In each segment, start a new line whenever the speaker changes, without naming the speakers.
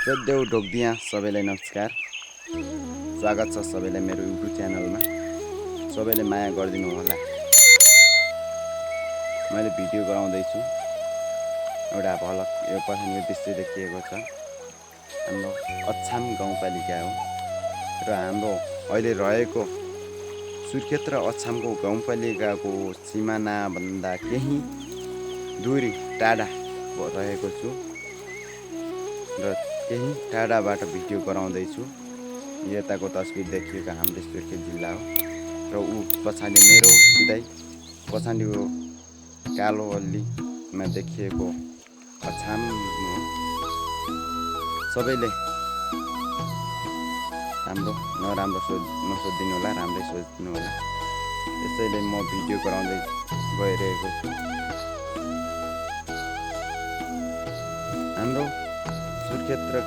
श्रद्धेय ढोकदिया सबैलाई नमस्कार। स्वागत छ सबैलाई मेरो युट्युब च्यानलमा। सबैले माया गरिदिनु होला। मैले भिडियो गराउँदैछु। एउटा भलक यो पछाडि दृश्य देखिएको छ हाम्रो अछाम गाउँपालिका हो र हाम्रो अहिले रहेको सुर्खेत र अछामको गाउँपालिकाको सिमाना भन्दा केही दूरी टाढा रहेको छु र केही टाढाबाट भिडियो गराउँदैछु। यताको तस्बिर देखिएको हाम्रो सुर्खेत जिल्ला हो र ऊ पछाडि मेरो सिधै पछाडिको कालो अल्लीमा देखिएको अछाम हो। सबैले राम्रो नराम्रो नसोचिदिनु होला, राम्रै सोच्नु होला। त्यसैले म भिडियो गराउँदै गइरहेको छु। हाम्रो सुर्खेत र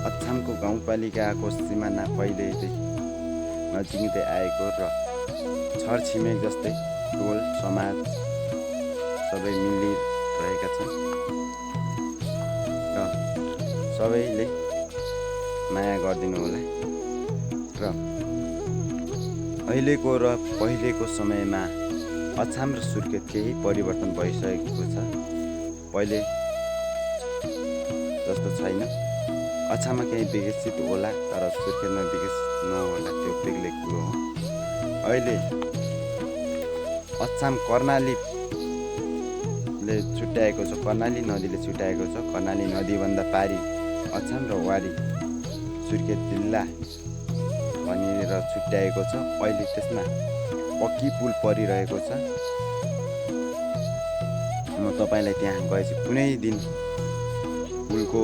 अछामको गाउँपालिकाको सिमाना पहिल्यैदेखि नजिकै आएको र छरछिमेक जस्तै टोल समाज सबै मिलिरहेका छन् र सबैले माया गरिदिनु होला। र अहिलेको र पहिलेको समयमा अछाम र सुर्खेत केही परिवर्तन भइसकेको छ। पहिले जस्तो छैन। अछाममा केही विकसित होला तर सुर्खेतमा विकसित नहोला, त्यो बेग्लै कुरो हो। अहिले अछाम कर्णालीले छुट्याएको छ, कर्णाली नदीले छुट्याएको छ। कर्णाली नदीभन्दा पारी अछाम र वारी सुर्खेत जिल्ला भनेर छुट्याएको छ। अहिले त्यसमा पक्की पुल परिरहेको छ। म तपाईँलाई त्यहाँ गएपछि कुनै दिन पुलको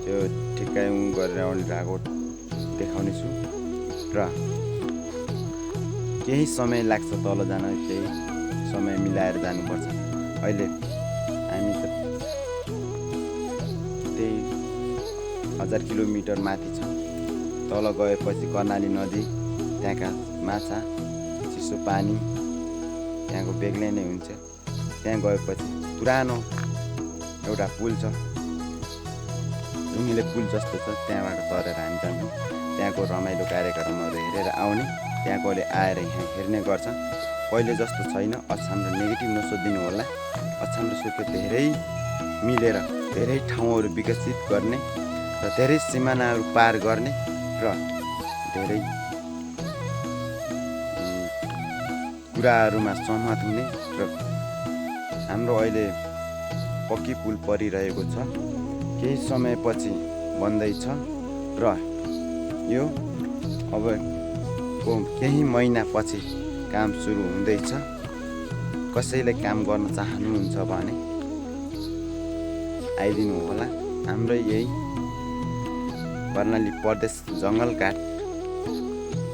त्यो ठिक्काइ गरेर आएको देखाउनेछु र केही समय लाग्छ तल जान, केही समय मिलाएर जानुपर्छ। अहिले हामी त त्यही 1000 किलोमिटर माथि छ। तल गएपछि कर्णाली नदी, त्यहाँका माछा, चिसो पानी त्यहाँको बेग्लै नै हुन्छ। त्यहाँ गएपछि पुरानो एउटा पुल छ, ढुङ्गिले पुल जस्तो छ, त्यहाँबाट तरेर हामी जान्छौँ। त्यहाँको रमाइलो कार्यक्रमहरू हेरेर आउने, त्यहाँकोले आएर यहाँ हेर्ने गर्छ। पहिले जस्तो छैन। अछाम र नेगेटिभ नसोचिदिनु होला। अछाम र सुर्खेत धेरै मिलेर धेरै ठाउँहरू विकसित गर्ने र धेरै सिमानाहरू पार गर्ने र धेरै कुराहरूमा सहमत हुने र हाम्रो अहिले पक्की पुल परिरहेको छ। केही समयपछि बन्दैछ र यो अबको केही महिनापछि काम सुरु हुँदैछ। कसैले काम गर्न चाहनुहुन्छ भने आइदिनु होला। हाम्रो यही कर्णाली प्रदेश जङ्गलघाट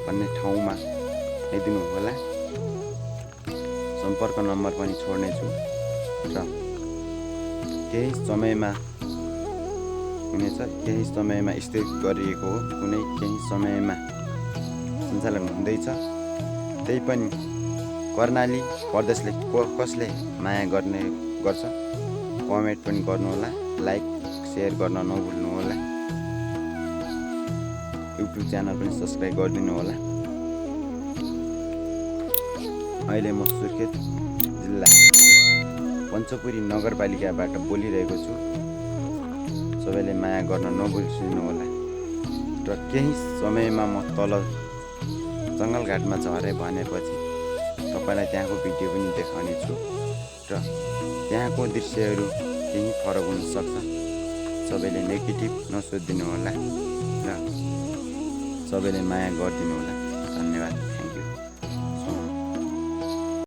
भन्ने ठाउँमा आइदिनु होला। सम्पर्क नम्बर पनि छोड्नेछु र केही समयमा हुनेछ, केही समयमा स्थगित गरिएको हो, केही समयमा सञ्चालन हुँदैछ। त्यही पनि कर्णाली प्रदेशले कसले माया गर्ने गर्छ कमेन्ट पनि गर्नुहोला, लाइक सेयर गर्न नभुल्नु होला। युट्युब च्यानल पनि सब्सक्राइब गरिदिनु होला। अहिले म सुर्खेत जिल्ला पञ्चपुरी नगरपालिकाबाट बोलिरहेको छु। सबैले माया गर्न नबिर्सिनु होला। र केही समयमा म तल जङ्गलघाटमा झरेँ भनेपछि तपाईँलाई त्यहाँको भिडियो पनि देखाउने छु र त्यहाँको दृश्यहरू केही फरक हुनसक्छ। सबैले नेगेटिभ नसोचिदिनु होला र सबैले माया गरिदिनु होला। धन्यवाद।